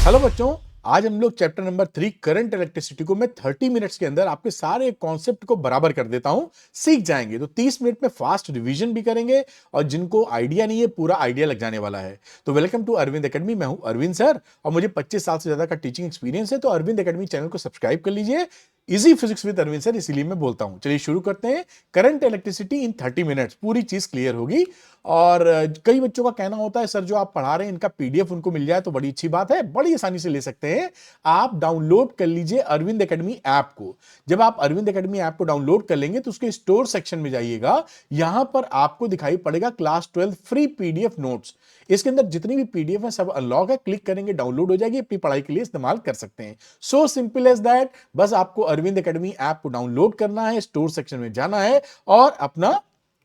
Hello बच्चों, आज हम लोग चैप्टर नंबर 3 करंट इलेक्ट्रिसिटी को मैं 30 मिनट्स के अंदर आपके सारे कॉन्सेप्ट को बराबर कर देता हूं, सीख जाएंगे। तो 30 मिनट में फास्ट रिवीजन भी करेंगे और जिनको आइडिया नहीं है पूरा आइडिया लग जाने वाला है। तो वेलकम टू अरविंद एकेडमी। मैं हूं अरविंद सर और मुझे 25 साल से ज्यादा का टीचिंग एक्सपीरियंस है। तो अरविंद एकेडमी चैनल को सब्सक्राइब कर लीजिए। Easy physics with Arvind sir, इसीलिए मैं बोलता हूं। चलिए शुरू करते हैं। करंट इलेक्ट्रिसिटी इन 30 मिनट्स, पूरी चीज क्लियर होगी। और कई बच्चों का कहना होता है सर जो आप पढ़ा रहे हैं इनका पीडीएफ उनको मिल जाए तो बड़ी अच्छी बात है, बड़ी आसानी से ले सकते हैं। आप डाउनलोड कर लीजिए अरविंद एकेडमी ऐप को। जब आप अरविंद एकेडमी ऐप को डाउनलोड कर लेंगे तो उसके स्टोर सेक्शन में जाइएगा। यहां पर आपको दिखाई पड़ेगा क्लास 12 फ्री पीडीएफ नोट्स। इसके अंदर जितनी भी पीडीएफ है सब अनलॉक है, क्लिक करेंगे डाउनलोड हो जाएगी, अपनी पढ़ाई के लिए इस्तेमाल कर सकते हैं। So simple as that. बस आपको अरविंद एकेडमी ऐप को डाउनलोड करना है, स्टोर सेक्शन में जाना है और अपना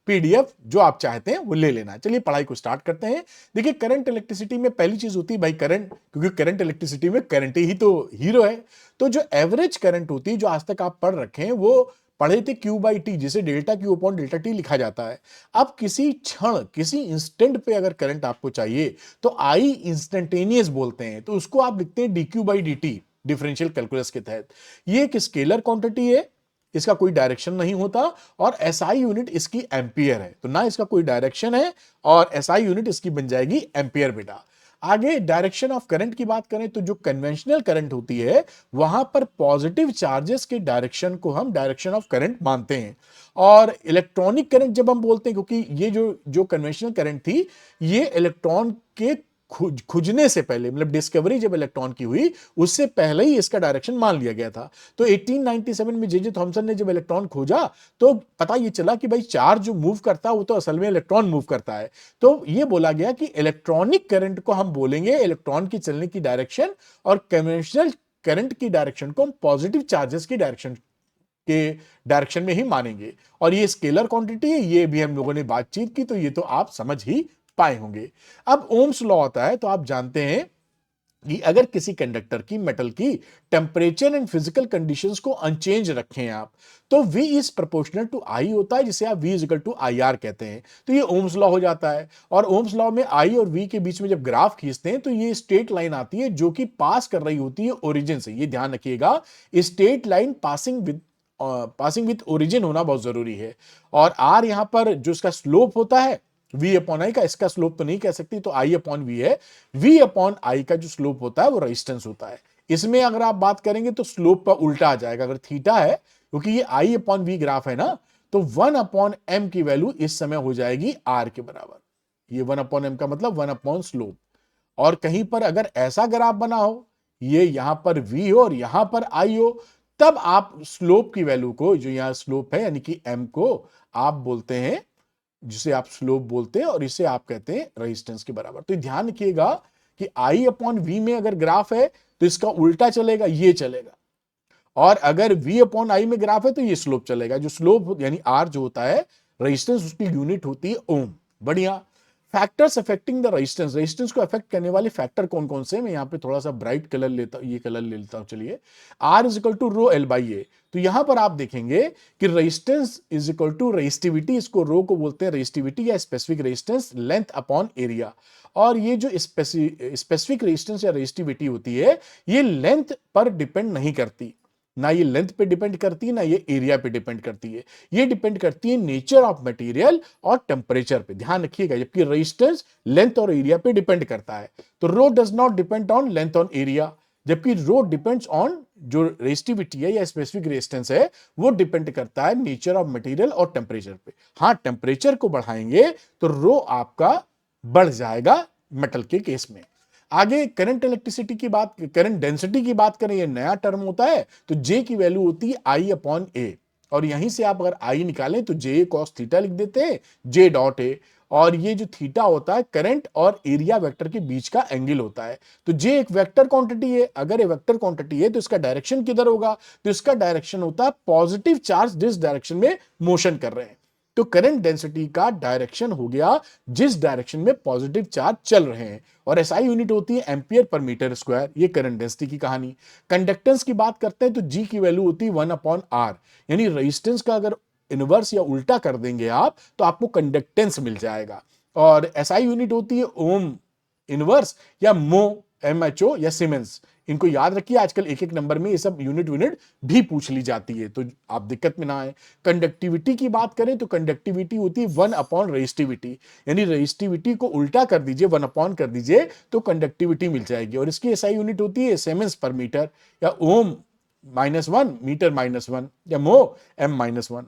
पीडीएफ जो आप चाहते हैं वो ले लेना है। चलिए पढ़ाई को स्टार्ट करते हैं। देखिए करंट इलेक्ट्रिसिटी में पहली चीज होती है भाई करंट, क्योंकि करंट इलेक्ट्रिसिटी में करंट ही तो हीरो है। तो जो एवरेज करंट होती है, जो आज तक आप पढ़ रखे हैं, वो पढ़े थे क्यू बाई टी, जिसे delta Q upon delta T लिखा जाता है। अब किसी क्षण किसी इंस्टेंट पे अगर करंट आपको चाहिए तो आई इंस्टेंटेनियस बोलते हैं, तो उसको आप लिखते हैं D Q by D T, differential calculus के तहत। ये एक स्केलर क्वांटिटी है, इसका कोई डायरेक्शन नहीं होता और एसआई यूनिट इसकी एम्पियर है। तो ना इसका कोई डायरेक्शन है और एसआई यूनिट इसकी बन जाएगी एम्पियर बेटा। आगे डायरेक्शन ऑफ करंट की बात करें तो जो कन्वेंशनल करंट होती है वहां पर पॉजिटिव चार्जेस के डायरेक्शन को हम डायरेक्शन ऑफ करंट मानते हैं। और इलेक्ट्रॉनिक करंट जब हम बोलते हैं, क्योंकि ये जो जो कन्वेंशनल करंट थी ये इलेक्ट्रॉन के खुजने से पहले, मतलब डिस्कवरी जब इलेक्ट्रॉन की हुई उससे पहले ही इसका डायरेक्शन मान लिया गया था। तो 1897 में जे थॉमसन ने जब इलेक्ट्रॉन खोजा तो पता ये चला कि भाई चार्ज जो मूव करता है वो तो असल में इलेक्ट्रॉन मूव करता है। तो ये बोला गया कि इलेक्ट्रॉनिक करंट को हम बोलेंगे इलेक्ट्रॉन की चलने की डायरेक्शन, और कन्वेंशनल करंट की डायरेक्शन को हम पॉजिटिव चार्जेस की डायरेक्शन में ही मानेंगे। और ये स्केलर क्वांटिटी है, ये भी हम लोगों ने बातचीत की, तो ये तो आप समझ ही पाए होंगे। अब ओम्स लॉ होता है, तो आप जानते हैं कि अगर किसी कंडक्टर की, मेटल की टेम्परेचर एंड फिजिकल कंडीशंस को अनचेंज रखें आप, तो V is proportional to I होता है, जिसे आप V is equal to IR कहते हैं। तो ये ओम्स लॉ हो जाता है। और ओम्स लॉ में I और V के बीच में जब ग्राफ खींचते हैं तो ये स्ट्रेट लाइन आती है जो कि पास कर रही होती है ओरिजिन से। ये ध्यान रखिएगा, straight line passing with origin होना बहुत जरूरी है। और R यहां पर जो इसका स्लोप होता है V अपॉन आई का, इसका स्लोप तो नहीं कह सकती, तो I अपॉन V है। V अपॉन आई का जो स्लोप होता है वो रेजिस्टेंस होता है। इसमें अगर आप बात करेंगे तो स्लोप पर उल्टा आ जाएगा। अगर थीटा है, क्योंकि ये I अपॉन V ग्राफ है ना, तो 1 अपॉन m की वैल्यू इस समय हो जाएगी R के बराबर। ये 1 अपॉन m का मतलब 1 अपॉन स्लोप। और कहीं पर अगर ऐसा ग्राफ बना हो, ये यहां पर V हो और यहां पर I हो, तब आप स्लोप की वैल्यू को, जो यहां स्लोप है यानी कि m को, आप बोलते हैं, जिसे आप स्लोप बोलते हैं, और इसे आप कहते हैं रेजिस्टेंस के बराबर। तो ध्यान रखिएगा कि I अपॉन V में अगर ग्राफ है तो इसका उल्टा चलेगा, ये चलेगा। और अगर V अपॉन आई में ग्राफ है तो ये स्लोप चलेगा। जो स्लोप यानी R जो होता है रेजिस्टेंस, उसकी यूनिट होती है ओम। बढ़िया। Factors affecting the resistance, resistance को अफेक्ट करने वाले फैक्टर कौन कौन से, मैं यहां पे थोड़ा सा ब्राइट कलर लेता हूं, ये कलर ले लेता हूं। चलिए, R is equal to rho L by A. तो यहां पर आप देखेंगे कि resistance is equal to resistivity, इसको रो को बोलते हैं रेजिस्टिविटी या specific resistance, length upon area. और ये जो स्पेसिफिक रेजिस्टेंस या रेजिस्टिविटी होती है ये लेंथ पर डिपेंड नहीं करती, ना ये लेंथ पे डिपेंड करती है ना ये एरिया पे डिपेंड करती है। ये डिपेंड करती है नेचर ऑफ मटेरियल और टेम्परेचर पे, ध्यान रखिएगा। जबकि रेजिस्टेंस लेंथ और एरिया पे डिपेंड करता है। तो rho does not depend on length on area, जबकि रो डिपेंड्स ऑन, जो रेजिस्टिविटी है या स्पेसिफिक रेजिस्टेंस है वो डिपेंड करता है नेचर ऑफ मटेरियल और टेम्परेचर पे। हाँ, टेम्परेचर को बढ़ाएंगे तो रो आपका बढ़ जाएगा मेटल के केस में। आगे करंट इलेक्ट्रिसिटी की बात, करंट डेंसिटी की बात करें, ये नया टर्म होता है। तो J की वैल्यू होती है I अपॉन ए, और यहीं से आप अगर I निकालें तो J cos थीटा लिख देते हैं, J डॉट ए। और ये जो थीटा होता है करंट और एरिया वेक्टर के बीच का एंगल होता है। तो J एक वेक्टर क्वांटिटी है, अगर ये वेक्टर क्वांटिटी है तो इसका डायरेक्शन किधर होगा, तो इसका डायरेक्शन होता है पॉजिटिव चार्ज जिस डायरेक्शन में मोशन कर रहे हैं। तो करंट डेंसिटी का डायरेक्शन हो गया जिस डायरेक्शन में पॉजिटिव चार्ज चल रहे हैं। और एसआई यूनिट होती है एम्पियर पर मीटर स्क्वायर। ये करंट डेंसिटी की कहानी। कंडक्टेंस की बात करते हैं तो जी की वैल्यू होती है 1 अपॉन आर, यानी रेजिस्टेंस का अगर इनवर्स या उल्टा कर देंगे आप तो आपको कंडक्टेंस मिल जाएगा। और एसआई यूनिट होती है ओम इनवर्स या मो MHO या सीमेंस, इनको याद रखिए। आजकल एक एक नंबर में ये सब यूनिट भी पूछ ली जाती है, तो आप दिक्कत में ना आए। कंडक्टिविटी की बात करें तो कंडक्टिविटी होती है 1 अपॉन रेजिस्टिविटी, यानी रेजिस्टिविटी को उल्टा कर दीजिए, 1 अपॉन कर दीजिए तो कंडक्टिविटी मिल जाएगी। और इसकी एसआई यूनिट होती है सीमेंस पर मीटर, या ओम -1 मीटर -1, या मो M-1।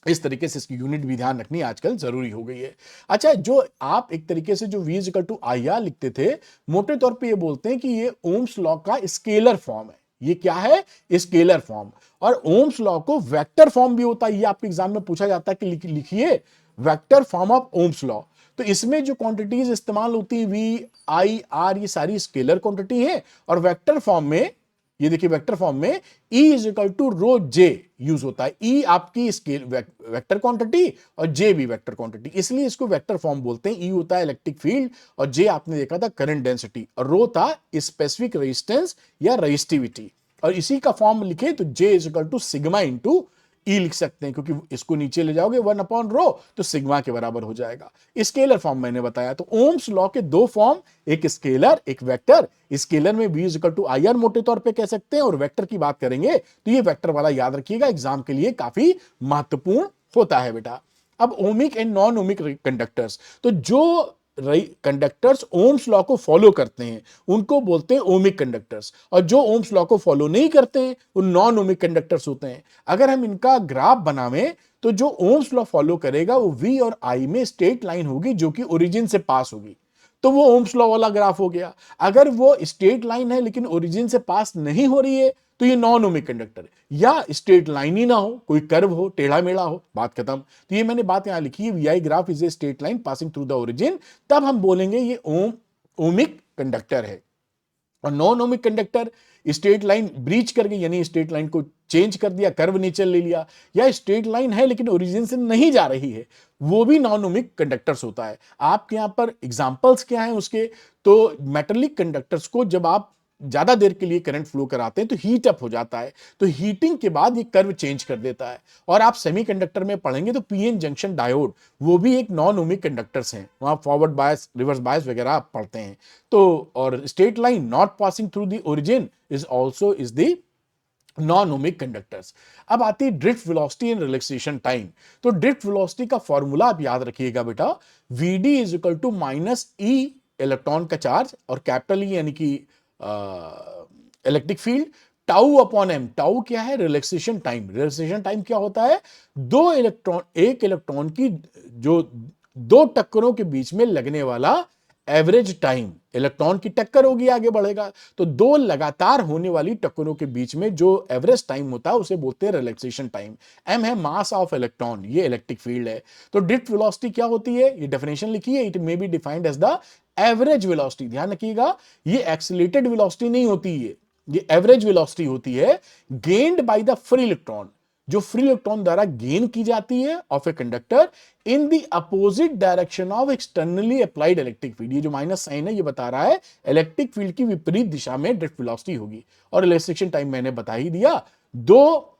इस तरीके से इसकी यूनिट भी ध्यान रखनी आजकल जरूरी हो गई है। अच्छा, जो आप एक तरीके से जो V = IR लिखते थे, मोटे तौर पे ये बोलते हैं कि ये ओम्स लॉ का स्केलर फॉर्म है। ये क्या है? Scalar form. और ओम्स लॉ को वेक्टर फॉर्म भी होता है, ये आपके एग्जाम में पूछा जाता है कि लिखिए vector form of Ohm's law. तो इसमें जो क्वांटिटीज इस्तेमाल होती है V, I, R, ये सारी स्केलर क्वांटिटी है। और वेक्टर फॉर्म में, ये देखिए वेक्टर फॉर्म में E = रो J यूज होता है। E आपकी स्केल वेक्टर क्वांटिटी और J भी वेक्टर क्वांटिटी, इसलिए इसको वेक्टर फॉर्म बोलते हैं। E होता है इलेक्ट्रिक फील्ड और J आपने देखा था करंट डेंसिटी, और रो था स्पेसिफिक रेजिस्टेंस या रेजिस्टिविटी। और इसी का फॉर्म लिखे तो J = सिग्मा इंटू E लिख सकते हैं, क्योंकि इसको नीचे ले जाओगे 1 अपॉन रो तो सिग्मा के बराबर हो जाएगा। स्केलर फॉर्म मैंने बताया। तो ओम्स लॉ के दो फॉर्म, एक स्केलर एक वेक्टर। स्केलर में V = IR मोटे तौर पे कह सकते हैं, और वेक्टर की बात करेंगे तो ये वेक्टर वाला याद रखिएगा, एग्जाम के लिए काफी महत्वपूर्ण होता है बेटा। अब ohmic and non ohmic conductors, तो जो कंडक्टर्स ओम्स लॉ को फॉलो करते हैं उनको बोलते हैं ओमिक कंडक्टर्स, और जो ओम्स लॉ को फॉलो नहीं करते हैं वो नॉन ओमिक कंडक्टर्स होते हैं। अगर हम इनका ग्राफ बनावें तो जो ओम्स लॉ फॉलो करेगा वो V और I में स्ट्रेट लाइन होगी जो कि ओरिजिन से पास होगी, तो वो ओम्स लॉ वाला ग्राफ हो गया। अगर वो स्ट्रेट लाइन है लेकिन ओरिजिन से पास नहीं हो रही है तो ये नॉन ओमिक कंडक्टर है। या स्ट्रेट लाइन ही ना हो, कोई कर्व हो, टेढ़ा मेढ़ा हो, बात खत्म। तो ये मैंने बात यहां लिखी है, VI graph is a straight line passing through the origin, तब हम बोलेंगे ये ओमिक कंडक्टर है। और non ohmic conductor straight line breach कर गई, यानी स्ट्रेट लाइन को चेंज कर दिया, कर्व नेचर ले लिया, या स्ट्रेट लाइन है लेकिन ओरिजिन से नहीं जा रही है, वो भी नॉन ओमिक कंडक्टर्स होता है। आपके यहां पर एग्जांपल्स क्या हैं उसके? तो मेटालिक कंडक्टर्स को जब आप ज्यादा देर के लिए करंट फ्लो कराते हैं तो हीट अप हो जाता है, तो हीटिंग के बाद ये कर्व चेंज कर देता है। और आप सेमीकंडक्टर में पढ़ेंगे तो पीएन जंक्शन डायोड, वो भी एक नॉन ओमिक कंडक्टर्स हैं, वहां फॉरवर्ड बायस रिवर्स बायस वगैरह आप पढ़ते हैं। तो और straight line not passing through the origin is also is the non ohmic conductors. अब आती है drift velocity and relaxation time. तो ड्रिफ्ट वेलोसिटी का फॉर्मूला आप याद रखिएगा बेटा, VD = -E इलेक्ट्रॉन का चार्ज और कैपिटल E यानी कि electric field, tau upon M। Tau क्या है? Relaxation time. रिलैक्सेशन टाइम क्या होता है? एक इलेक्ट्रॉन की जो दो टक्करों के बीच में लगने वाला एवरेज टाइम। इलेक्ट्रॉन की टक्कर होगी, आगे बढ़ेगा, तो दो लगातार होने वाली टक्करों के बीच में जो एवरेज टाइम होता है उसे बोलते हैं रिलैक्सेशन टाइम। M है मास ऑफ इलेक्ट्रॉन, ये इलेक्ट्रिक फील्ड है। तो ड्रिफ्ट वेलोसिटी क्या होती है? ये डेफिनेशन लिखी है, it may be defined as the average velocity. ध्यान रखिएगा, ये एक्सीलरेटेड वेलोसिटी नहीं होती है, ये एवरेज वेलोसिटी होती है, gained by the free electron, जो फ्री इलेक्ट्रॉन द्वारा गेन की जाती है of a conductor in the opposite direction of externally applied electric field. ये जो माइनस साइन है ये बता रहा है इलेक्ट्रिक फील्ड की विपरीत दिशा में ड्रिफ्ट वेलोसिटी होगी। और रिलैक्सेशन टाइम मैंने बता ही दिया, दो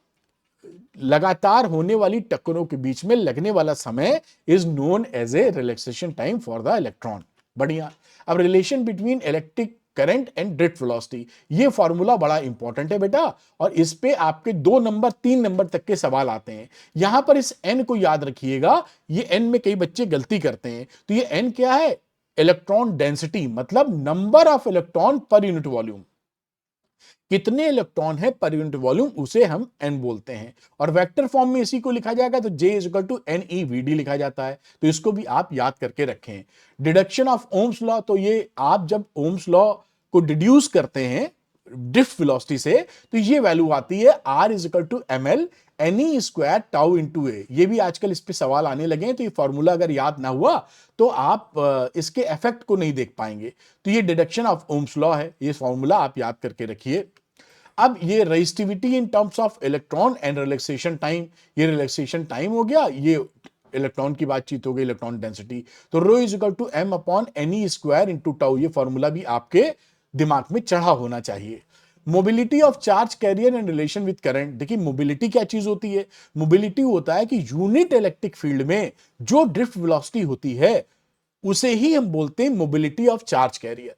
लगातार होने वाली टक्करों के बीच में लगने वाला समय is known as a relaxation time for the electron. बढ़िया। अब relation between electric current and drift velocity, ये फॉर्मूला बड़ा इंपॉर्टेंट है बेटा, और इस पे आपके 2 नंबर 3 नंबर तक के सवाल आते हैं। यहां पर इस n को याद रखिएगा, ये n में कई बच्चे गलती करते हैं। तो ये n क्या है? इलेक्ट्रॉन डेंसिटी, मतलब number of electron per unit volume. कितने इलेक्ट्रॉन है पर यूनिट वॉल्यूम, उसे हम n बोलते हैं। और वेक्टर फॉर्म में इसी को लिखा जाएगा तो J = NeVD लिखा जाता है, तो इसको भी आप याद करके रखें। डिडक्शन ऑफ ओम्स लॉ, तो ये आप जब ओम्स लॉ को डिड्यूस करते हैं ड्रिफ्ट वेलोसिटी से तो ये वैल्यू आती है R = ml Ne² tau into A. ये भी आजकल इस पे सवाल आने लगे हैं, तो ये फॉर्मूला अगर याद ना हुआ तो आप इसके इफेक्ट को नहीं देख पाएंगे। तो ये डिडक्शन ऑफ ओम्स लॉ है, ये फॉर्मूला आप याद करके रखिए। अब ये resistivity in terms of electron and relaxation time, ये रिलैक्सेशन टाइम हो गया, ये इलेक्ट्रॉन की बातचीत हो गई, इलेक्ट्रॉन डेंसिटी। तो रो = M/Ne² इंटू टाउ, ये फॉर्मूला भी आपके दिमाग में चढ़ा होना चाहिए। Mobility of charge carrier and relation with current, देखिए मोबिलिटी क्या चीज होती है? मोबिलिटी होता है कि यूनिट इलेक्ट्रिक फील्ड में जो ड्रिफ्ट वेलोसिटी होती है उसे ही हम बोलते हैं mobility of charge carrier.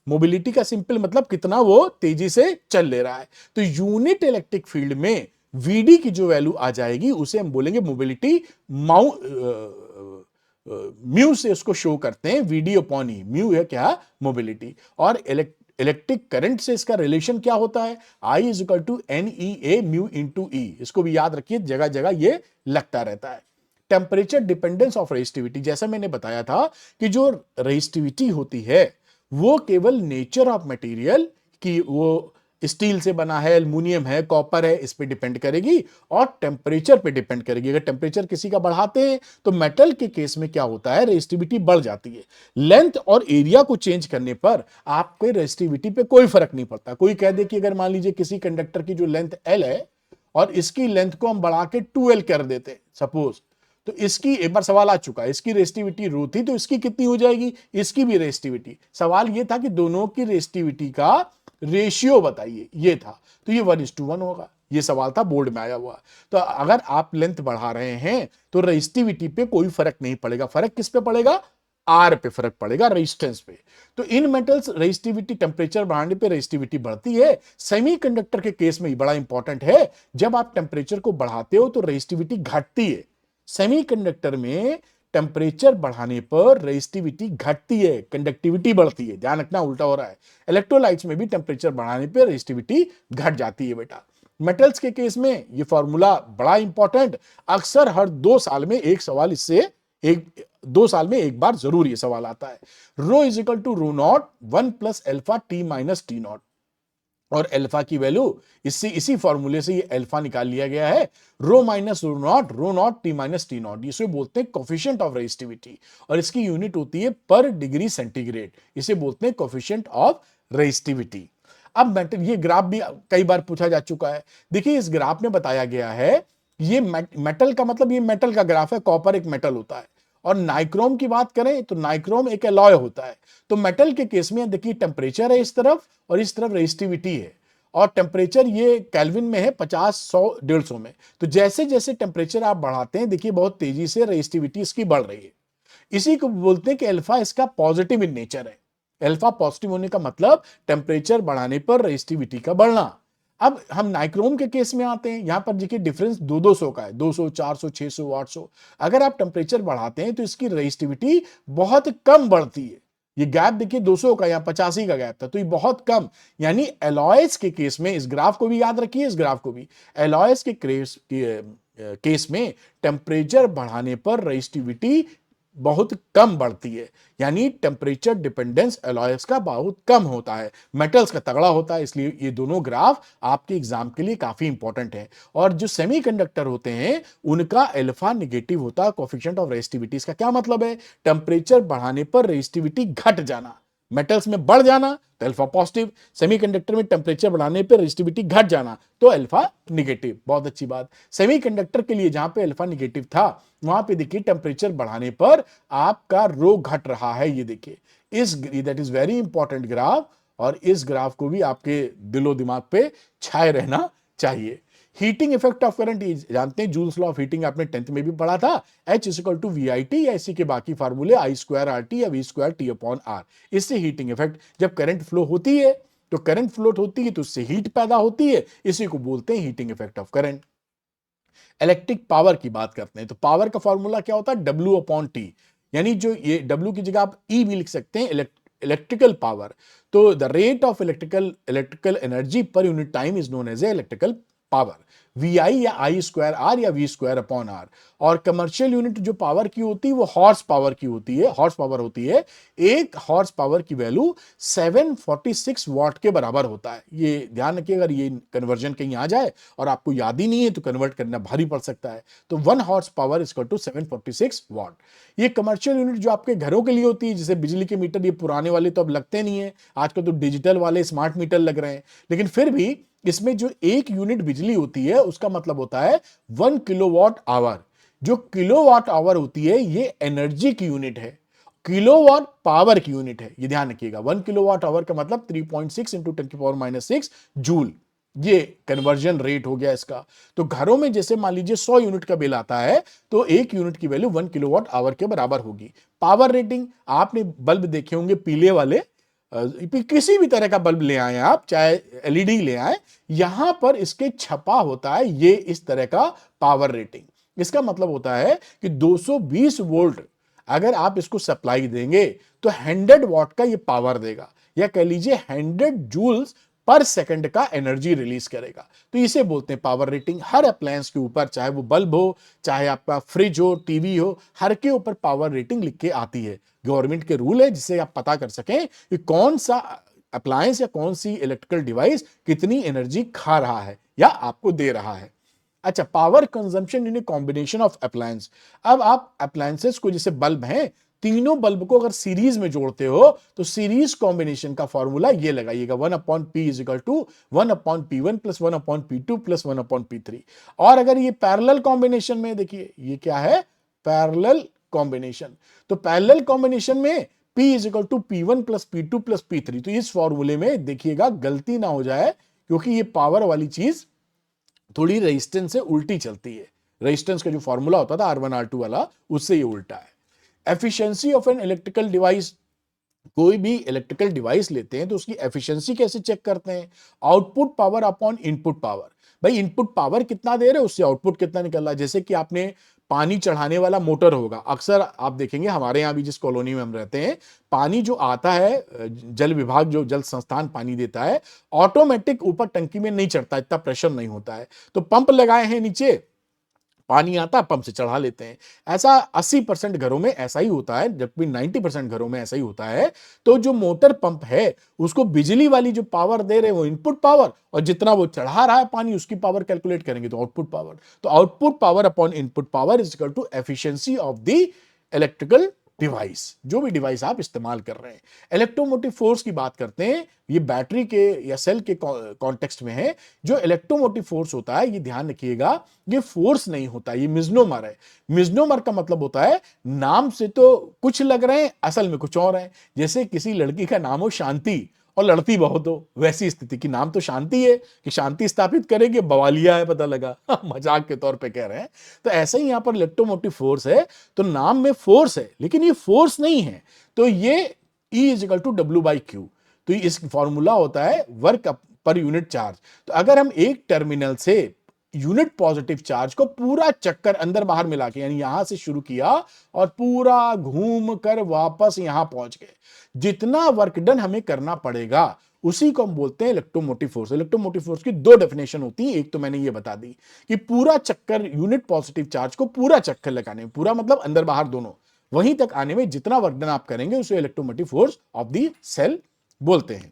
Mobility का सिंपल मतलब कितना वो तेजी से चल ले रहा है। तो यूनिट इलेक्ट्रिक फील्ड में वीडी की जो वैल्यू आ जाएगी उसे हम बोलेंगे मोबिलिटी। माउ म्यू से उसको शो करते हैं, वीडी अपॉन ई। म्यू है क्या? मोबिलिटी। और इलेक्ट्रिक करंट से इसका रिलेशन क्या होता है? I is equal to N E A mu into E. इसको भी याद रखिए, जगह जगह ये लगता रहता है। टेम्परेचर डिपेंडेंस ऑफ रेजिस्टिविटी, जैसा मैंने बताया था कि जो रेजिस्टिविटी होती है वो केवल नेचर ऑफ मटेरियल की, वो स्टील से बना है, एल्युमिनियम है, कॉपर है, इस पे डिपेंड करेगी और टेम्परेचर पे डिपेंड करेगी। अगर टेम्परेचर किसी का बढ़ाते हैं तो मेटल के केस में क्या होता है, रेजिस्टिविटी बढ़ जाती है। लेंथ और एरिया को चेंज करने पर आपके रेजिस्टिविटी पे कोई फर्क नहीं पड़ता। कोई कह दे कि अगर मान लीजिए किसी कंडक्टर की जो लेंथ एल है और इसकी लेंथ को हम बढ़ा के 2L कर देते सपोज, तो इसकी एक बार सवाल आ चुका है, इसकी रेजिस्टिविटी रो थी तो इसकी कितनी हो जाएगी, इसकी भी रेजिस्टिविटी। सवाल ये था कि दोनों की रेजिस्टिविटी का रेशियो बताइए, ये था। तो ये 1:1 होगा। ये सवाल था, बोर्ड में आया हुआ। तो अगर आप लेंथ बढ़ा रहे हैं तो रेजिस्टिविटी पे कोई फर्क नहीं पड़ेगा। फर्क किस पे पड़ेगा? आर पे फर्क पड़ेगा, रेजिस्टेंस पे। तो इन मेटल्स रेजिस्टिविटी, टेम्परेचर बढ़ाने पे रेजिस्टिविटी बढ़ती है। सेमीकंडक्टर के केस में बड़ा इंपॉर्टेंट है, जब आप टेम्परेचर को बढ़ाते हो तो रेजिस्टिविटी घटती है। सेमीकंडक्टर में टेम्परेचर बढ़ाने पर रेजिस्टिविटी घटती है, कंडक्टिविटी बढ़ती है। ध्यान रखना, उल्टा हो रहा है। इलेक्ट्रोलाइट्स में भी टेम्परेचर बढ़ाने पर रेजिस्टिविटी घट जाती है बेटा। मेटल्स के केस में ये फॉर्मूला बड़ा इंपॉर्टेंट, अक्सर हर 2 साल में एक सवाल इससे, एक 2 साल में एक बार जरूर ये सवाल आता है। Rho is equal to rho naught 1 plus alpha T minus T naught. और अल्फा की वैल्यू इससे, इसी फॉर्मूले से ये अल्फा निकाल लिया गया है। Rho minus rho naught T minus T naught, इसे बोलते हैं कोफिशिएंट ऑफ रेजिस्टिविटी और इसकी यूनिट होती है पर डिग्री सेंटीग्रेड। इसे बोलते हैं कोफिशिएंट ऑफ रेजिस्टिविटी। अब ये ग्राफ भी कई बार पूछा जा चुका है। देखिए इस ग्राफ में बताया गया है, ये मेटल का मतलब, ये मेटल का ग्राफ है, कॉपर एक मेटल होता है। और नाइक्रोम की बात करें तो नाइक्रोम एक एलॉय होता है। तो मेटल के केस में देखिए टेम्परेचर है इस तरफ और इस तरफ रेजिस्टिविटी है। और टेम्परेचर ये केल्विन में है, 50, 100, 150 में। तो जैसे जैसे टेम्परेचर आप बढ़ाते हैं, देखिए बहुत तेजी से रेजिस्टिविटी इसकी बढ़ रही है। इसी को बोलते हैं कि अल्फा इसका पॉजिटिव इन नेचर है। अल्फा पॉजिटिव होने का मतलब टेम्परेचर बढ़ाने पर रेजिस्टिविटी का बढ़ना। अब हम नाइक्रोम के केस में आते हैं। यहां पर देखिए डिफरेंस 200 का है, 200, 400, 600, 800। अगर आप टेम्परेचर बढ़ाते हैं तो इसकी रेजिस्टिविटी बहुत कम बढ़ती है। ये गैप देखिए 200 का, यहाँ 85 का गैप था, तो ये बहुत कम। यानी एलॉयज के केस में, इस ग्राफ को भी याद रखिए, इस ग्राफ को भी, एलॉयज के केस में टेम्परेचर बढ़ाने पर रेजिस्टिविटी बहुत कम बढ़ती है। यानी टेम्परेचर डिपेंडेंस एलॉयस का बहुत कम होता है, मेटल्स का तगड़ा होता है। इसलिए ये दोनों ग्राफ आपके एग्जाम के लिए काफी इंपॉर्टेंट है। और जो सेमीकंडक्टर होते हैं उनका अल्फा नेगेटिव होता है, कोएफिशिएंट ऑफ रेजिस्टिविटी। इसका क्या मतलब है? टेम्परेचर बढ़ाने पर रेजिस्टिविटी घट जाना, मेटल्स में बढ़ जाना तो अल्फा पॉजिटिव, सेमीकंडक्टर में टेम्परेचर बढ़ाने पर रेजिस्टिविटी घट जाना तो अल्फा नेगेटिव। बहुत अच्छी बात। सेमीकंडक्टर के लिए जहां पे अल्फा नेगेटिव था, वहां पे देखिए टेम्परेचर बढ़ाने पर आपका रो घट रहा है। ये देखिए इस, that is very important graph. और इस ग्राफ को भी आपके दिलो दिमाग पे छाए रहना चाहिए। हीटिंग इफेक्ट ऑफ करंट जानते हैं, जूल्स लॉ ऑफ हीटिंग आपने 10th में भी पढ़ा था। H इक्वल टू VIT या इसी के बाकी फार्मूले I²RT या V²T/R। इससे हीटिंग इफेक्ट, जब करंट फ्लो होती है तो करंट फ्लो होती है तो उससे हीट पैदा होती है, इसी को बोलते हैं heating effect of current. Electric power की बात करते हैं तो पावर का फॉर्मूला क्या होता है? W/T। यानी जो ये W की जगह आप E भी लिख सकते हैं, इलेक्ट्रिकल पावर। तो the rate of electrical energy per unit time is known as a electrical power. VI या I²R या V²/R। और कमर्शियल यूनिट जो पावर की होती है वो हॉर्स पावर की होती है, हॉर्स पावर होती है। एक हॉर्स पावर की वैल्यू 746 वॉट के बराबर होता है। ये ध्यान रखिए, अगर ये कन्वर्जन कहीं आ जाए और आपको याद ही नहीं है तो कन्वर्ट करना भारी पड़ सकता है। तो 1 horse power equal to 746 watt. ये कमर्शियल यूनिट जो आपके घरों के लिए होती है, जैसे बिजली के मीटर, ये पुराने वाले तो अब लगते नहीं है, आजकल तो डिजिटल वाले स्मार्ट मीटर लग रहे हैं। लेकिन फिर भी इसमें जो 1 यूनिट बिजली होती है उसका मतलब होता है 1 किलोवाट आवर। जो किलोवाट आवर होती है ये एनर्जी की यूनिट है, किलोवाट पावर की यूनिट है। ये ध्यान रखिएगा, 1 किलोवाट आवर का मतलब 3.6 इंटू 10⁻⁻6 जूल। ये कन्वर्जन रेट हो गया इसका। तो घरों में जैसे मान लीजिए 100 यूनिट का बिल आता है तो 1 यूनिट की वैल्यू 1 किलोवाट आवर के बराबर होगी। पावर रेटिंग, आपने बल्ब देखे होंगे पीले वाले, किसी भी तरह का बल्ब ले आए आप, चाहे एलईडी ले आए, यहां पर इसके छपा होता है ये इस तरह का पावर रेटिंग। इसका मतलब होता है कि 220 वोल्ट अगर आप इसको सप्लाई देंगे तो 100 वॉट का ये पावर देगा, या कह लीजिए 100 जूल्स पर सेकंड का एनर्जी रिलीज करेगा। तो इसे बोलते हैं पावर रेटिंग। हर अप्लायंस के ऊपर, चाहे वो बल्ब हो, चाहे आपका फ्रिज हो, टीवी हो, हर के ऊपर पावर रेटिंग लिख के आती है। गवर्नमेंट के रूल है जिससे आप पता कर सकें कि कौन सा अप्लायंस या कौन सी इलेक्ट्रिकल डिवाइस कितनी एनर्जी खा रहा है या आपको दे रहा है। अच्छा, power consumption in a combination of appliance. अब आप अप्लायंसेस को, जैसे बल्ब हैं, तीनों बल्ब को अगर सीरीज में जोड़ते हो तो सीरीज कॉम्बिनेशन का फॉर्मूला ये लगाइएगा, 1/p is equal to 1/p1 plus 1/p2 plus 1/p3। और अगर ये पैरेलल कॉम्बिनेशन में, देखिए ये क्या है, पैरेलल कॉम्बिनेशन, तो पैरेलल कॉम्बिनेशन में p is equal to p1 plus p2 plus p3। तो इस फॉर्मूले में देखिएगा गलती ना हो जाए, क्योंकि ये पावर वाली चीज थोड़ी रेजिस्टेंस से उल्टी चलती है। रेजिस्टेंस का जो फॉर्मूला होता था R1 R2 वाला, उससे ये उल्टा है। Efficiency of an electrical device, कोई भी इलेक्ट्रिकल डिवाइस लेते हैं तो उसकी एफिशिएंसी कैसे चेक करते हैं? Output power upon input power. भाई इनपुट पावर कितना दे रहे हो, उससे आउटपुट कितना निकल रहा है। जैसे कि आपने पानी चढ़ाने वाला मोटर होगा, अक्सर आप देखेंगे हमारे यहां भी जिस कॉलोनी में हम रहते हैं, पानी जो आता है, जल विभाग जो जल संस्थान पानी देता है, ऑटोमेटिक ऊपर टंकी में नहीं चढ़ता, इतना प्रेशर नहीं होता है। तो पंप लगाए हैं नीचे, पानी आता है, पंप से चढ़ा लेते हैं। ऐसा 80% घरों में ऐसा ही होता है, जबकि 90% घरों में ऐसा ही होता है। तो जो मोटर पंप है उसको बिजली वाली जो पावर दे रहे हैं वो इनपुट पावर, और जितना वो चढ़ा रहा है पानी उसकी पावर कैलकुलेट करेंगे तो आउटपुट पावर। तो output power upon input power is equal to efficiency of the electrical device, जो भी डिवाइस आप इस्तेमाल कर रहे हैं। इलेक्ट्रोमोटिव फोर्स की बात करते हैं, ये बैटरी के या सेल के कॉन्टेक्स्ट में है। जो इलेक्ट्रोमोटिव फोर्स होता है, ये ध्यान रखिएगा, ये फोर्स नहीं होता, ये मिजनोमर है। मिजनोमर का मतलब होता है नाम से तो कुछ लग रहे हैं, असल में कुछ और है। जैसे किसी लड़की का नाम हो शांति और लड़ती बहुत हो, वैसी स्थिति की नाम तो शांति है कि शांति स्थापित करेगी, बवालिया है पता लगा मजाक के तौर पे कह रहे हैं। तो ऐसे ही यहां पर इलेक्ट्रोमोटिव फोर्स है, तो नाम में फोर्स है लेकिन ये फोर्स नहीं है। तो ये E is equal to W/Q। तो इस फॉर्मूला होता है वर्क पर यूनिट चार्ज। तो अगर हम एक टर्मिनल से यूनिट पॉजिटिव चार्ज को पूरा चक्कर अंदर बाहर मिला के, यानी यहां से शुरू किया और पूरा घूम कर वापस यहां पहुंच गए, जितना वर्क डन हमें करना पड़ेगा उसी को हम बोलते हैं इलेक्ट्रोमोटिव फोर्स। इलेक्ट्रोमोटिव फोर्स की दो डेफिनेशन होती है, एक तो मैंने ये बता दी कि पूरा चक्कर, यूनिट पॉजिटिव चार्ज को पूरा चक्कर लगाने में, पूरा मतलब अंदर बाहर दोनों, वहीं तक आने में जितना वर्क डन आप करेंगे उसे electromotive force of the cell बोलते हैं।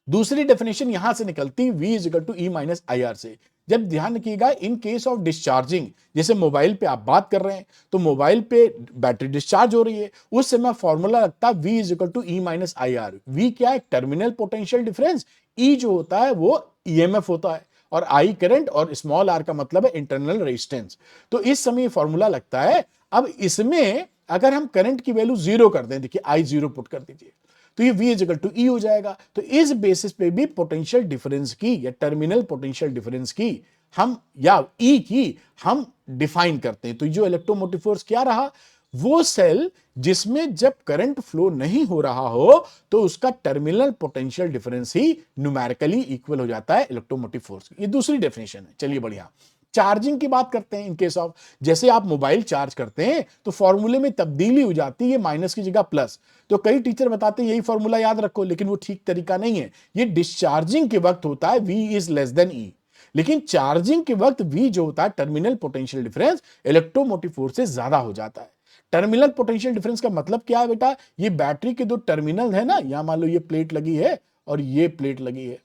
दूसरी डेफिनेशन यहां से निकलती V is equal to E minus IR से। जब ध्यान रखिएगा, इन केस ऑफ डिस्चार्जिंग, जैसे मोबाइल पे आप बात कर रहे हैं तो मोबाइल पे बैटरी डिस्चार्ज हो रही है, उस समय फॉर्मूला लगता है V is equal to E minus IR। V क्या है? Terminal potential difference. E जो होता है वो EMF होता है, और I करंट, और स्मॉल r का मतलब है इंटरनल रेजिस्टेंस। तो इस समय फॉर्मूला लगता है। अब इसमें अगर हम करंट की वैल्यू 0 कर दें, देखिए I0 पुट कर दीजिए, तो ये V इक्वल टू E हो जाएगा। तो इस बेसिस पे भी पोटेंशियल डिफरेंस की या टर्मिनल पोटेंशियल डिफरेंस की हम, या E की हम डिफाइन करते हैं। तो जो इलेक्ट्रोमोटिव फोर्स क्या रहा, वो सेल जिसमें जब करंट फ्लो नहीं हो रहा हो तो उसका टर्मिनल पोटेंशियल डिफरेंस ही न्यूमेरिकली इक्वल हो जाता है इलेक्ट्रोमोटिव फोर्स। ये दूसरी डेफिनेशन है। चलिए बढ़िया, चार्जिंग की बात करते हैं। इन केस ऑफ, जैसे आप मोबाइल चार्ज करते हैं तो फॉर्मूले में तब्दीली हो जाती है, माइनस की जगह प्लस। तो कई टीचर बताते हैं यही फॉर्मूला याद रखो, लेकिन वो ठीक तरीका नहीं है। ये डिस्चार्जिंग के वक्त होता है V is less than E, लेकिन चार्जिंग के वक्त V जो होता है, terminal potential difference, electromotive force से ज्यादा हो जाता है। टर्मिनल पोटेंशियल डिफरेंस का मतलब क्या है बेटा? ये बैटरी के दो टर्मिनल है ना, यहां मान लो ये प्लेट लगी है और ये प्लेट लगी है,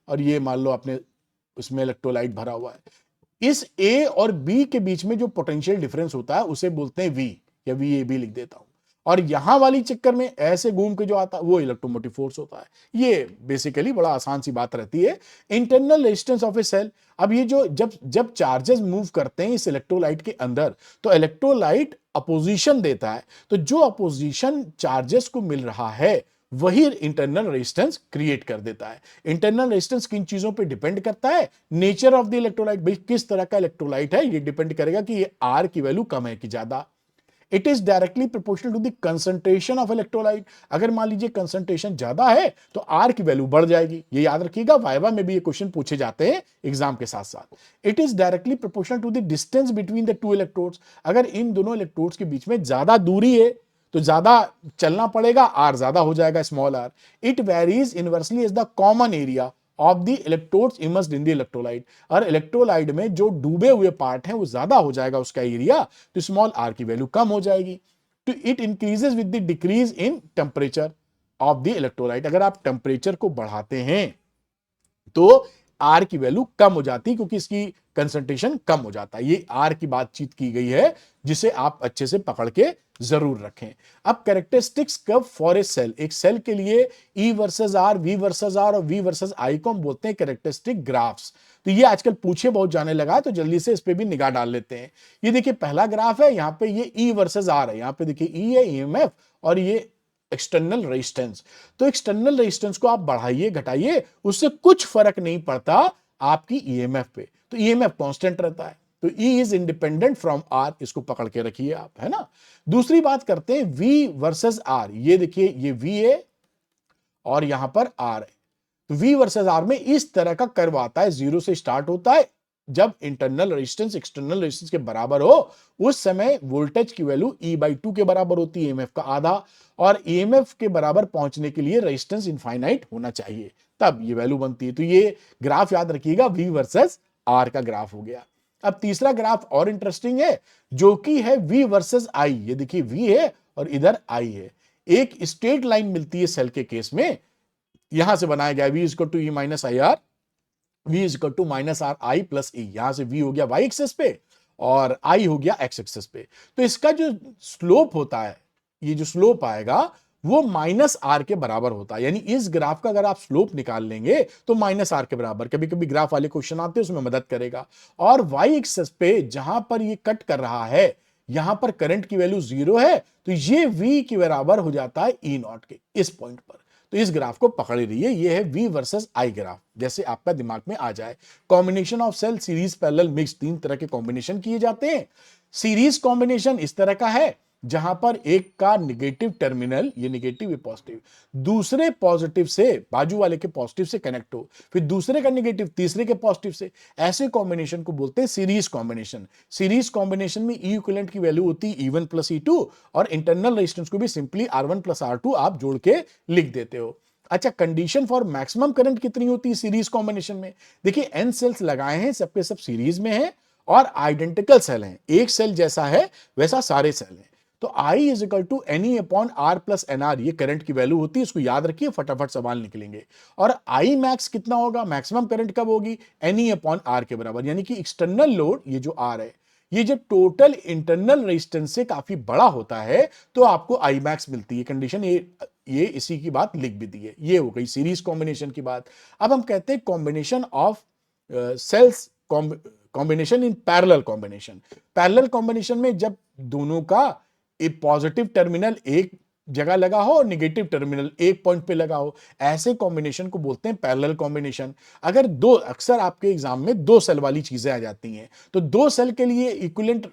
और ये मान लो आपने उसमें इलेक्ट्रोलाइट भरा हुआ है। इस A और B के बीच में जो पोटेंशियल डिफरेंस होता है उसे बोलते हैं V, या VAB लिख देता हूं। और यहां वाली चक्कर में ऐसे घूम के जो आता है वो इलेक्ट्रोमोटिव फोर्स होता है। ये बेसिकली बड़ा आसान सी बात रहती है। Internal resistance of a cell, अब ये जो जब चार्जेस मूव करते हैं इस इलेक्ट्रोलाइट के अंदर, तो इलेक्ट्रोलाइट अपोजिशन देता है। तो जो अपोजिशन चार्जेस को मिल रहा है वही इंटरनल रेजिस्टेंस क्रिएट कर देता है। इंटरनल रेजिस्टेंस किन चीजों पे डिपेंड करता है? नेचर ऑफ द इलेक्ट्रोलाइट, भाई किस तरह का इलेक्ट्रोलाइट है ये डिपेंड करेगा कि ये R की वैल्यू कम है कि ज्यादा। It is directly proportional to the concentration of electrolyte. अगर मान लीजिए कंसंट्रेशन ज्यादा है तो आर की वैल्यू बढ़ जाएगी। ये याद रखिएगा, वाइवा में भी ये क्वेश्चन पूछे जाते हैं एग्जाम के साथ साथ। It is directly proportional to the distance between the two electrodes. अगर इन दोनों इलेक्ट्रोड्स के बीच में ज्यादा दूरी है तो ज्यादा चलना पड़ेगा, आर ज्यादा हो जाएगा, small R. It varies inversely as the common area of the electrodes immersed in the electrolyte. और इलेक्ट्रोलाइट में जो डूबे हुए पार्ट हैं वो ज्यादा हो जाएगा उसका एरिया, तो स्मॉल आर की वैल्यू कम हो जाएगी। तो it increases with the decrease in temperature of the electrolyte. अगर आप टेम्परेचर को बढ़ाते हैं तो आर की वैल्यू कम हो जाती है, क्योंकि इसकी कंसंट्रेशन कम हो जाता है। ये आर की बातचीत की गई है, जिसे आप अच्छे से पकड़ के जरूर रखें। अब characteristics curve for a cell, एक सेल के लिए E versus R, V versus R और वी वर्सेस आई को हम बोलते हैं कैरेक्टरिस्टिक ग्राफ्स। तो ये आजकल पूछे बहुत जाने लगा है, तो जल्दी से इस पे भी निगाह डाल लेते हैं। ये देखिए पहला ग्राफ है, यहाँ पे ये ई वर्सेस आर है, यहाँ पे देखिए ई है ईएमएफ और ये एक्सटर्नल रेजिस्टेंस। तो एक्सटर्नल रेजिस्टेंस को आप बढ़ाइए घटाइए, उससे कुछ फर्क नहीं पड़ता आपकी ईएमएफ पे, तो ईएमएफ कांस्टेंट रहता है। तो E is independent from R, इसको पकड़ के रखिए आप, है ना। दूसरी बात करते हैं V वर्सेस R। ये देखिए ये V है और यहां पर R है। तो V वर्सेस R में इस तरह का कर्व आता है, जीरो से स्टार्ट होता है। जब इंटरनल रेजिस्टेंस एक्सटर्नल रेजिस्टेंस के बराबर हो उस समय वोल्टेज की वैल्यू E/2 के बराबर होती है, ईएमएफ का आधा। और ईएमएफ के बराबर पहुंचने के लिए रेजिस्टेंस इनफाइनाइट होना चाहिए, तब ये वैल्यू बनती है। तो ये ग्राफ याद रखिएगा, V वर्सेस R का ग्राफ हो गया। अब तीसरा ग्राफ और इंटरेस्टिंग है, जो कि है V वर्सेस I। ये देखिए V है और इधर I है। एक स्ट्रेट लाइन मिलती है सेल के केस में, यहां से बनाया गया V equal to E minus I R, V equal to minus R I plus E. यहां से V हो गया Y एक्सेस पे और I हो गया X एक्सेस पे। तो इसका जो स्लोप होता है, ये जो स्लोप आएगा वो माइनस आर के बराबर होता है। यानी इस ग्राफ का अगर आप स्लोप निकाल लेंगे तो माइनस आर के बराबर, कभी कभी ग्राफ वाले क्वेश्चन आते हैं उसमें मदद करेगा। और Y एक्सेस पे जहां पर ये कट कर रहा है, यहां पर करंट की वैल्यू जीरो है, तो ये V के बराबर हो जाता है E नॉट के इस पॉइंट पर। तो इस ग्राफ को पकड़ रही है, ये है V वर्सेस I ग्राफ, जैसे आपका दिमाग में आ जाए। Combination of cell, series, parallel, mix, तीन तरह के कॉम्बिनेशन किए जाते हैं। सीरीज कॉम्बिनेशन इस तरह का है जहां पर एक का निगेटिव टर्मिनल, ये निगेटिव ये पॉजिटिव, दूसरे पॉजिटिव से, बाजू वाले के पॉजिटिव से कनेक्ट हो, फिर दूसरे का निगेटिव तीसरे के पॉजिटिव से, ऐसे कॉम्बिनेशन को बोलते हैं सीरीज कॉम्बिनेशन। सीरीज कॉम्बिनेशन में ई इक्विवेलेंट की वैल्यू होती है E1 प्लस E2 और इंटरनल रेजिस्टेंस को भी सिंपली R1 प्लस R2 आप जोड़ के लिख देते हो। अच्छा, कंडीशन फॉर मैक्सिमम करंट कितनी होती है सीरीज कॉम्बिनेशन में? देखिए N सेल्स लगाए हैं, सबके सब सीरीज में हैं और आइडेंटिकल सेल हैं, एक सेल जैसा है वैसा सारे सेल हैं। तो I is equal to NE upon R plus NR, ये करंट की वैल्यू होती है, इसको याद रखिए, फटाफट सवाल निकलेंगे। और I मैक्स कितना होगा, मैक्सिमम करंट कब होगी, NE अपॉन R के बराबर। यानी कि एक्सटर्नल लोड, ये जो R है, ये जब टोटल इंटरनल रेजिस्टेंस से काफी बड़ा होता है तो आपको I मैक्स मिलती है। कंडीशन ये इसी की बात लिख भी दी है। ये हो गई सीरीज कॉम्बिनेशन की बात। अब हम कहते हैं combination of cells, combination in parallel combination. Parallel combination में जब दोनों का एक पॉजिटिव टर्मिनल एक जगह लगा हो और निगेटिव टर्मिनल एक पॉइंट पे लगा हो, ऐसे कॉम्बिनेशन को बोलते हैं पैरेलल कॉम्बिनेशन। अगर दो, अक्सर आपके एग्जाम में दो सेल वाली चीजें आ जाती हैं, तो दो सेल के लिए इक्विवेलेंट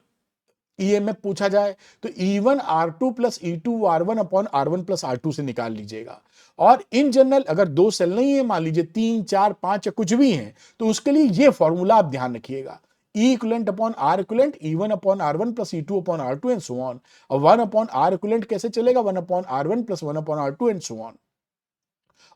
ईएमएफ पूछा जाए तो E1 R2 plus E2 R1 upon R1 plus R2 से निकाल लीजिएगा। और इन जनरल अगर दो सेल नहीं है, मान लीजिए 3, 4, 5 या कुछ भी है, तो उसके लिए ये फॉर्मूला आप ध्यान रखिएगा, E equivalent upon R equivalent E1 upon R1 plus E2 upon R2 and so on. और 1 अपॉन R इक्विवेलेंट कैसे चलेगा, 1 upon R1 plus 1 upon R2 and so on.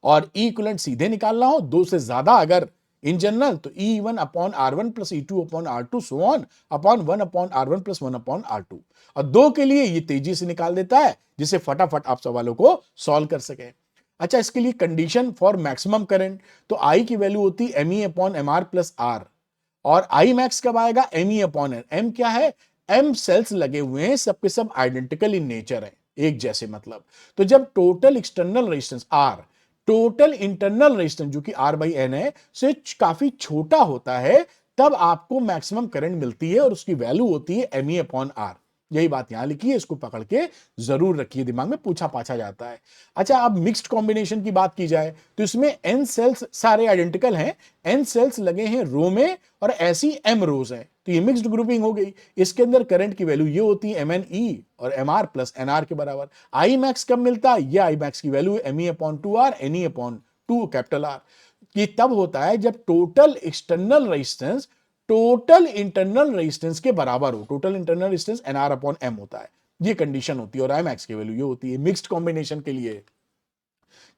और E इक्विवेलेंट सीधे निकालना हो, दो से ज्यादा अगर इन जनरल, तो E1 upon R1 plus E2 upon R2 so on upon 1 upon R1 plus 1 upon R2। और दो के लिए ये तेजी से निकाल देता है, जिससे फटाफट आप सवालों को सॉल्व कर सकें। अच्छा, इसके लिए कंडीशन फॉर मैक्सिमम करंट, तो I की वैल्यू होती है ME upon MR plus R। और I मैक्स कब आएगा, ME अपॉन N। M क्या है, M सेल्स लगे हुए हैं, सबके सब आइडेंटिकल इन नेचर है, एक जैसे मतलब। तो जब total external resistance R total internal resistance जो कि R बाई N है से काफी छोटा होता है, तब आपको मैक्सिमम करंट मिलती है और उसकी वैल्यू होती है ME अपॉन R। यही बात यहां लिखी है, इसको पकड़ के जरूर रखिए, दिमाग में पूछा पाछा जाता है। अच्छा, अब मिक्स्ड कॉम्बिनेशन की बात की जाए तो इसमें N सेल्स सारे आइडेंटिकल हैं, N सेल्स लगे हैं रो में और ऐसी M रोज हैं। तो ये मिक्स्ड ग्रुपिंग हो गई। इसके अंदर करंट की वैल्यू ये होती है MnE और Mr प्लस NR के बराबर। I max कब मिलता है? ये I max की value Me upon 2R Ne upon 2 capital R। ये तब होता है जब total external resistance total internal resistance के बराबर हो। Total internal resistance NR upon M होता है, ये कंडीशन होती है। और I max की वैल्यू ये होती है मिक्स्ड कॉम्बिनेशन के लिए।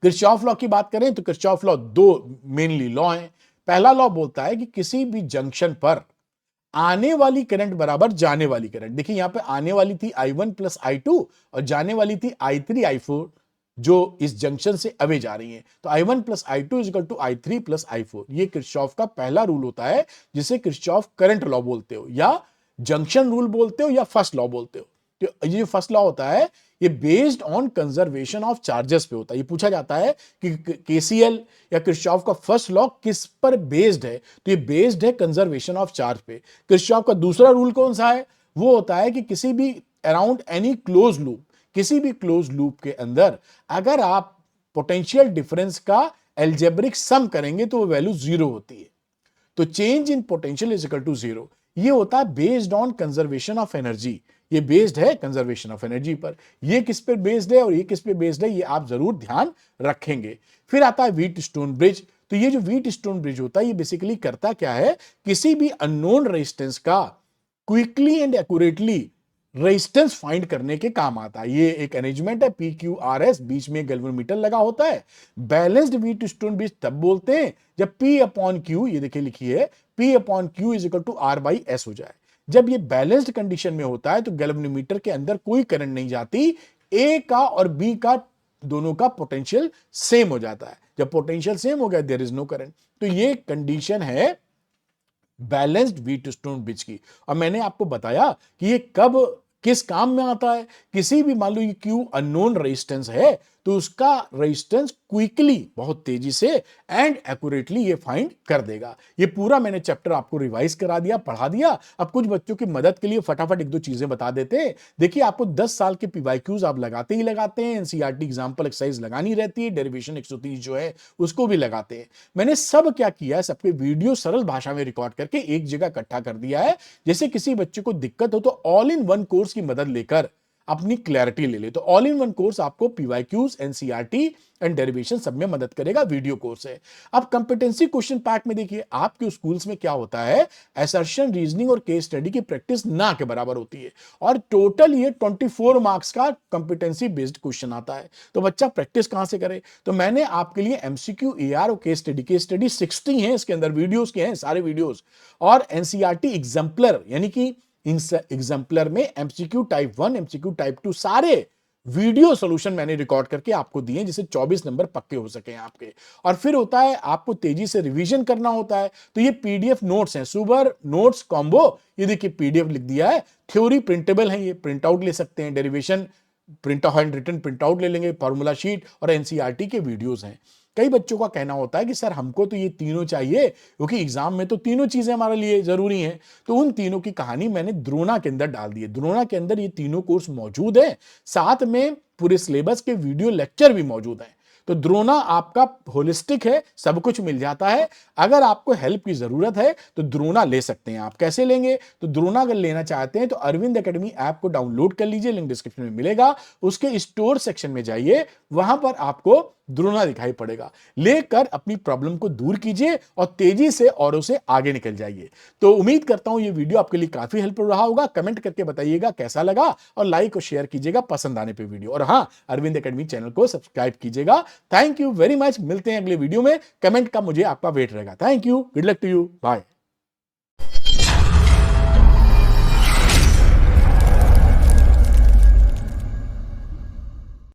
किरचॉफ लॉ की बात करें तो किरचॉफ लॉ दो मेनली लॉ हैं। पहला लॉ बोलता है कि किसी भी जंक्शन पर आने वाली करंट बराबर जाने वाली करंट। देखिए यहां पे आने वाली थी I1 प्लस I2 और जाने वाली थी I3 I4 जो इस जंक्शन से अवे जा रही है। तो I1 plus I2 is equal to I3 plus I4। ये किरचॉफ का पहला रूल होता है जिसे किरचॉफ करंट लॉ बोलते हो या जंक्शन रूल बोलते हो या फर्स्ट लॉ बोलते हो। तो ये जो फर्स्ट लॉ होता है ये based on conservation of charges पे होता है। ये पूछा जाता है कि KCL या किरचॉफ का फर्स्ट लॉ किस पर बेस्ड है, तो ये बेस्ड है कंजर्वेशन ऑफ चार्ज पे। किरचॉफ का दूसरा रूल कौन सा है? वो होता है कि किसी भी अराउंड एनी क्लोज लूप, किसी भी क्लोज लूप के अंदर अगर आप पोटेंशियल डिफरेंस का एल्जेब्रिक सम करेंगे तो वो वैल्यू 0 होती है। तो change in potential is equal to 0। ये होता है based on conservation of energy. ये बेस्ड है कंजर्वेशन ऑफ एनर्जी पर। ये किस पे बेस्ड है और ये किस पे बेस्ड है, ये आप जरूर ध्यान रखेंगे। फिर आता है व्हीट स्टोन ब्रिज। तो ये जो व्हीट स्टोन ब्रिज होता है ये बेसिकली करता क्या है, किसी भी अननोन रेजिस्टेंस का quickly and accurately resistance find करने के काम आता है। ये एक अरेंजमेंट है PQRS, बीच में गैल्वेनोमीटर लगा होता है। बैलेंस्ड व्हीट स्टोन ब्रिज तब बोलते हैं जब P अपॉन Q, ये देखिए लिखी है P upon Q is equal to R by S हो जाए। जब ये बैलेंस्ड कंडीशन में होता है तो गैल्वेनोमीटर के अंदर कोई करंट नहीं जाती, A का और B का दोनों का पोटेंशियल सेम हो जाता है। जब पोटेंशियल सेम हो गया देयर इज नो करंट। तो ये कंडीशन है बैलेंस्ड व्हीट स्टोन ब्रिज की। और मैंने आपको बताया कि ये कब किस काम में आता है। किसी भी मान लो ये Q अननोन रेजिस्टेंस है तो उसका रेजिस्टेंस क्विकली बहुत तेजी से एंड एक्यूरेटली ये फाइंड कर देगा। ये पूरा मैंने चैप्टर आपको रिवाइज करा दिया, पढ़ा दिया। अब कुछ बच्चों की मदद के लिए फटाफट एक दो चीजें बता देते हैं। देखिए आपको 10 साल के PYQs आप लगाते ही लगाते हैं। NCERT एग्जाम्पल एक्सरसाइज लगानी रहती है, डेरिवेशन 130 जो है उसको भी लगाते हैं। मैंने सब क्या किया है, सबके वीडियो सरल भाषा में रिकॉर्ड करके एक जगह इकट्ठा कर दिया है। जैसे किसी बच्चे को दिक्कत हो तो ऑल इन वन कोर्स की मदद लेकर अपनी क्लैरिटी ले ले। तो ऑल इन वन कोर्स आपको PYQs, NCERT एंड डेरिवेशन सब में मदद करेगा, वीडियो कोर्स है। अब कंपिटेंसी क्वेश्चन पैक में देखिए आपके स्कूल्स में क्या होता है, असर्शन, रीजनिंग और केस स्टडी की प्रैक्टिस ना के बराबर होती है और टोटल ये 24 मार्क्स का कंपिटेंसी बेस्ड क्वेश्चन आता है। तो बच्चा प्रैक्टिस कहां से करे, तो मैंने आपके लिए MCQ, AR और केस स्टडी 60 है, इसके अंदर वीडियोस के हैं सारे वीडियोस। और NCERT एग्जाम्पलर यानी कि एग्जाम्पलर में MCQ टाइप 1, MCQ टाइप 2 सारे वीडियो सॉल्यूशन मैंने रिकॉर्ड करके आपको दिए जिससे 24 नंबर पक्के हो सके आपके। और फिर होता है आपको तेजी से रिवीजन करना होता है, तो ये PDF नोट्स हैं, सुपर नोट्स कॉम्बो। ये देखिए PDF लिख दिया है, थ्योरी प्रिंटेबल है, ये प्रिंट आउट ले सकते हैं, derivation print handwritten print out ले लेंगे, फॉर्मूला शीट और NCERT के वीडियोस हैं। कई बच्चों का कहना होता है कि सर हमको तो ये तीनों चाहिए क्योंकि एग्जाम में तो तीनों चीजें हमारे लिए जरूरी हैं। तो उन तीनों की कहानी मैंने द्रोणा के अंदर डाल दी है। द्रोणा के अंदर ये तीनों कोर्स मौजूद है, साथ में पूरे सिलेबस के वीडियो लेक्चर भी मौजूद हैं। तो द्रोणा आपका होलिस्टिक है, सब कुछ मिल जाता है। अगर आपको हेल्प की जरूरत है तो द्रोणा ले सकते हैं आप। कैसे लेंगे, तो द्रोणा अगर लेना चाहते हैं तो अरविंद एकेडमी ऐप को डाउनलोड कर लीजिए, लिंक डिस्क्रिप्शन में मिलेगा। उसके स्टोर सेक्शन में जाइए, वहां पर आपको द्रोणा दिखाई पड़ेगा, लेकर अपनी प्रॉब्लम को दूर कीजिए और तेजी से औरों से आगे निकल जाइए। तो उम्मीद करता हूं ये वीडियो आपके लिए काफी हेल्पफुल रहा होगा। कमेंट करके बताइएगा कैसा लगा और लाइक और शेयर कीजिएगा पसंद आने पे वीडियो। और हाँ, अरविंद एकेडमी चैनल को सब्सक्राइब कीजिएगा। Thank you very much. मिलते हैं अगले वीडियो में। कमेंट का मुझे आपका वेट रहेगा। Thank you, good luck to you, bye.